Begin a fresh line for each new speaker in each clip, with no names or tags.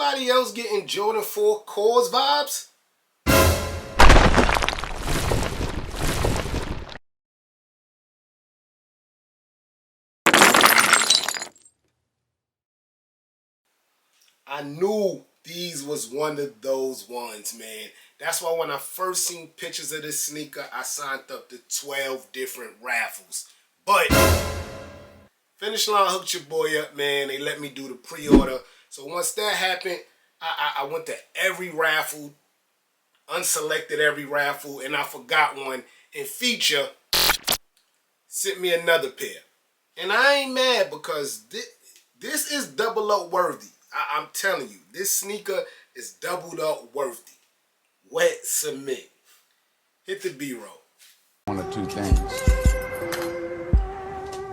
anybody else getting Jordan 4 cores vibes? I knew these was one of those ones, man. That's why when I first seen pictures of this sneaker, I signed up to 12 different raffles. But Finish Line hooked your boy up, man. They let me do the pre-order. So once that happened, I went to every raffle, unselected every raffle, and I forgot one. And Feature sent me another pair. And I ain't mad because this is double up worthy. I'm telling you, this sneaker is doubled up worthy. Wet cement. Hit the B-roll.
One of two things.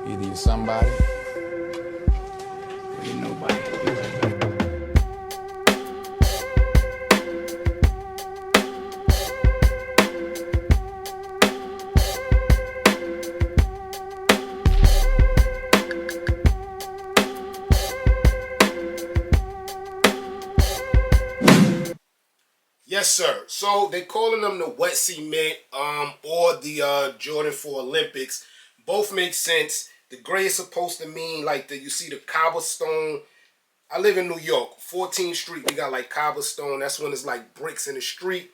Either you're somebody or you're nobody.
Yes, sir. So they calling them the wet cement or the Jordan 4 Olympics. Both make sense. The gray is supposed to mean like you see the cobblestone. I live in New York, 14th Street. We got like cobblestone. That's when it's like bricks in the street.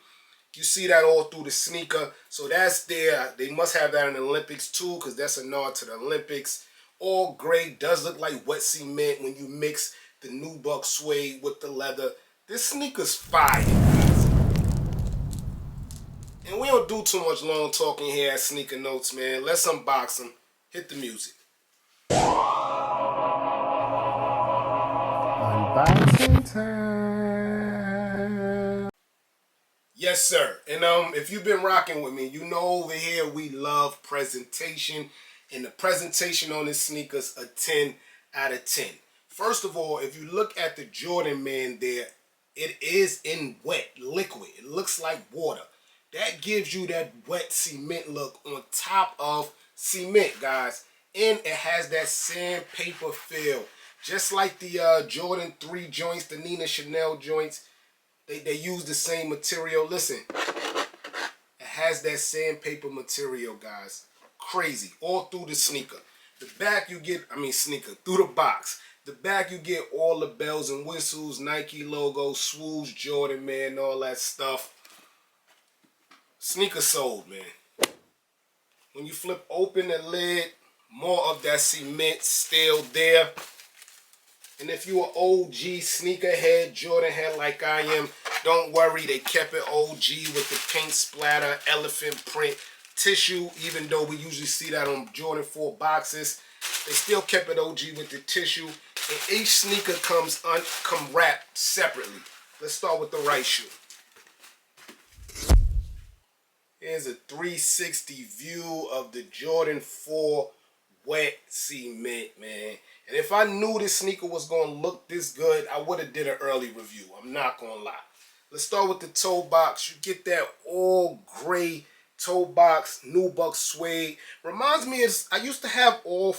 You see that all through the sneaker. So that's there. They must have that in the Olympics too because that's a nod to the Olympics. All gray does look like wet cement when you mix the UNBOX suede with the leather. This sneaker's fire. And we don't do too much long talking here at Sneaker Notes, man. Let's unbox them. Hit the music. Unboxing time. Yes, sir. And if you've been rocking with me, you know over here we love presentation. And the presentation on this sneaker's a 10 out of 10. First of all, if you look at the Jordan man there, it is in wet liquid. It looks like water. That gives you that wet cement look on top of cement, guys. And it has that sandpaper feel. Just like the Jordan 3 joints, the Nina Chanel joints. They use the same material. Listen, it has that sandpaper material, guys. Crazy. All through the sneaker. The back you get, through the box. The back you get all the bells and whistles, Nike logo, swoosh, Jordan, man, all that stuff. Sneaker sold, man. When you flip open the lid, more of that cement still there. And if you an OG sneakerhead, Jordan head like I am, don't worry, they kept it OG with the paint splatter, elephant print, tissue, even though we usually see that on Jordan 4 boxes. They still kept it OG with the tissue. And each sneaker come wrapped separately. Let's start with the right shoe. Here's a 360 view of the Jordan 4 wet cement, man. And if I knew this sneaker was going to look this good, I would have did an early review. I'm not going to lie. Let's start with the toe box. You get that all gray toe box, UNBOX suede. Reminds me of, I used to have all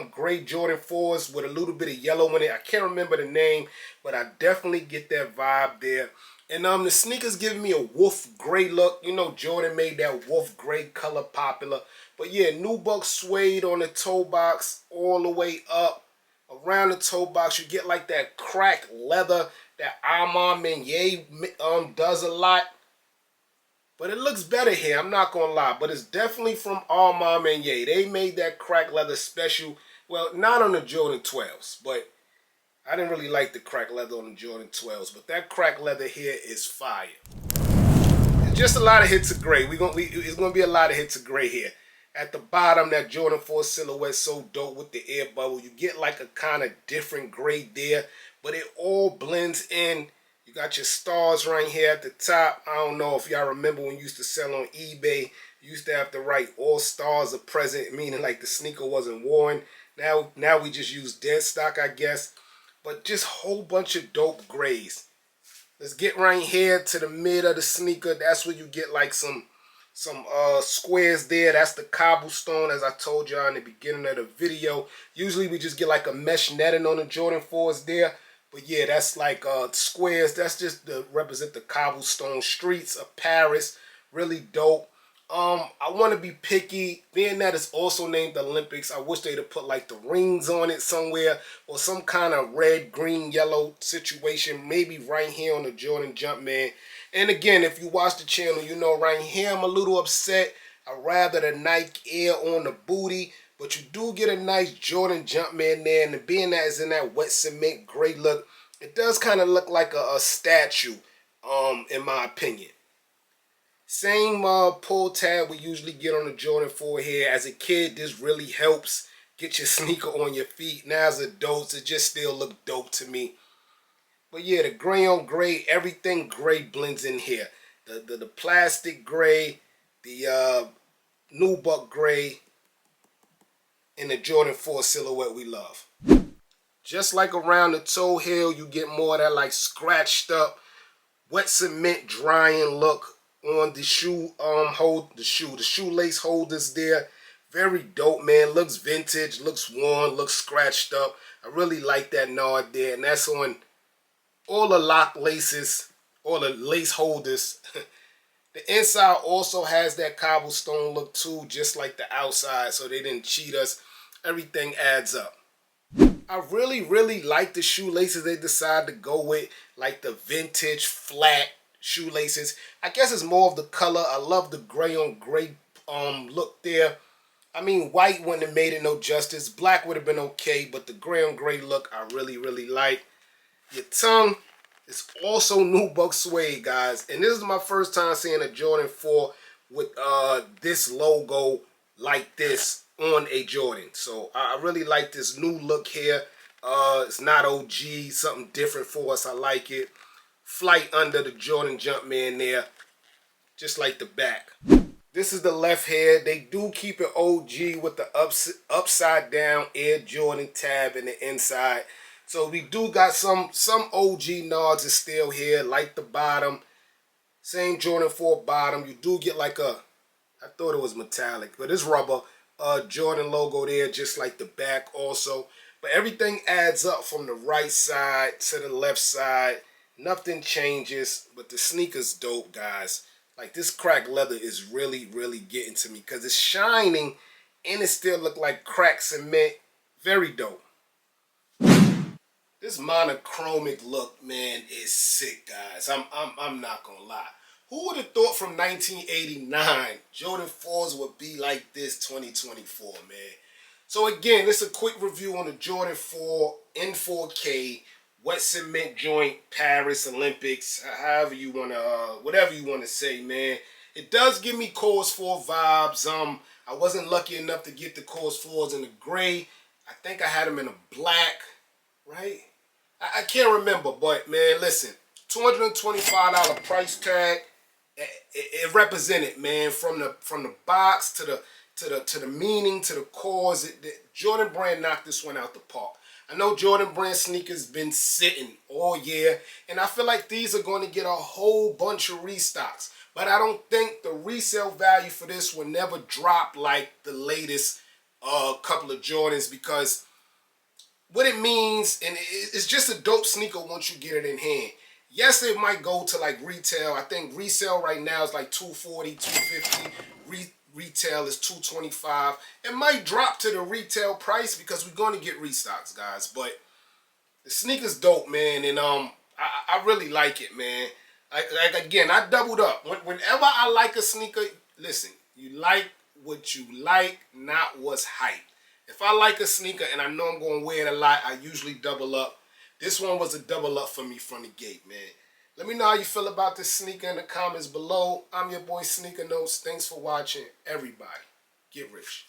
gray Jordan 4s with a little bit of yellow in it. I can't remember the name, but I definitely get that vibe there. And the sneakers giving me a wolf gray look. You know, Jordan made that wolf gray color popular. But yeah, UNBOX suede on the toe box all the way up. Around the toe box, you get like that cracked leather that Armand Meunier does a lot. But it looks better here, I'm not going to lie. But it's definitely from Armand Meunier. They made that cracked leather special. Well, not on the Jordan 12s, but I didn't really like the cracked leather on the Jordan 12s, but that cracked leather here is fire. It's just a lot of hits of gray. It's gonna be a lot of hits of gray here. At the bottom, that Jordan 4 silhouette so dope with the air bubble. You get like a kind of different gray there, but it all blends in. You got your stars right here at the top. I don't know if y'all remember when you used to sell on eBay. You used to have to write all stars are present, meaning like the sneaker wasn't worn. Now we just use dead stock, I guess. But just a whole bunch of dope grays. Let's get right here to the mid of the sneaker. That's where you get like some squares there. That's the cobblestone, as I told y'all in the beginning of the video. Usually we just get like a mesh netting on the Jordan 4s there. But yeah, that's like squares. That's just to represent the cobblestone streets of Paris. Really dope. I want to be picky. Being that it's also named the Olympics, I wish they'd have put like the rings on it somewhere or some kind of red, green, yellow situation. Maybe right here on the Jordan Jumpman. And again, if you watch the channel, you know right here I'm a little upset. I'd rather the Nike Air on the booty. But you do get a nice Jordan Jumpman there. And being that it's in that wet cement gray look, it does kind of look like a statue, in my opinion. Same pull tab we usually get on the Jordan 4 here. As a kid, this really helps get your sneaker on your feet. Now as adults, it just still look dope to me. But yeah, the gray on gray, everything gray blends in here. The plastic gray, the nubuck gray, and the Jordan 4 silhouette we love. Just like around the toe heel, you get more of that like scratched up, wet cement drying look on the the shoelace holders there. Very dope, man. Looks vintage, looks worn, looks scratched up. I really like that nod there, and that's on all the lock laces, all the lace holders. The inside also has that cobblestone look too, just like the outside, so they didn't cheat us. Everything adds up. I really like the shoelaces they decided to go with, like the vintage flat shoelaces. I guess it's more of the color. I love the gray on gray look there. I mean, white wouldn't have made it no justice. Black would have been okay, but the gray on gray look I really like. Your tongue is also nubuck suede, guys. And this is my first time seeing a Jordan 4 with this logo like this on a Jordan. So I really like this new look here. It's not OG, something different for us. I like it. Flight under the Jordan Jumpman there, just like the back. This is the left head. They do keep it OG with the upside down Air Jordan tab in the inside. So we do got some OG nods is still here, like the bottom. Same Jordan 4 bottom. You do get like a, I thought it was metallic, but it's rubber. Jordan logo there, just like the back also. But everything adds up from the right side to the left side. Nothing changes, but the sneaker's dope, guys. Like this cracked leather is really getting to me because it's shining and it still look like cracked cement. Very dope. This monochromic look, man, is sick, guys. I'm not gonna lie. Who would have thought from 1989 Jordan 4s would be like this 2024, man? So again, this is a quick review on the Jordan 4 in 4K, wet cement joint, Paris Olympics, however you wanna, whatever you wanna say, man. It does give me Cause 4 vibes. I wasn't lucky enough to get the Cause 4s in the gray. I think I had them in a black, right? I can't remember, but man, listen, $225 price tag. It represented, man, from the box to the meaning to the cause. The Jordan Brand knocked this one out the park. I know Jordan Brand sneakers been sitting all year, and I feel like these are going to get a whole bunch of restocks. But I don't think the resale value for this will never drop like the latest couple of Jordans, because what it means, and it's just a dope sneaker once you get it in hand. Yes, it might go to like retail. I think resale right now is like $240, $250. Retail is $225. It might drop to the retail price because we're going to get restocks, guys. But the sneaker's dope, man, and I really like it, man. Like again, I doubled up. Whenever I like a sneaker, listen, you like what you like, not what's hype. If I like a sneaker and I know I'm going to wear it a lot, I usually double up. This one was a double up for me from the gate, man. Let me know how you feel about this sneaker in the comments below. I'm your boy Sneaker Notes. Thanks for watching, everybody. Get rich.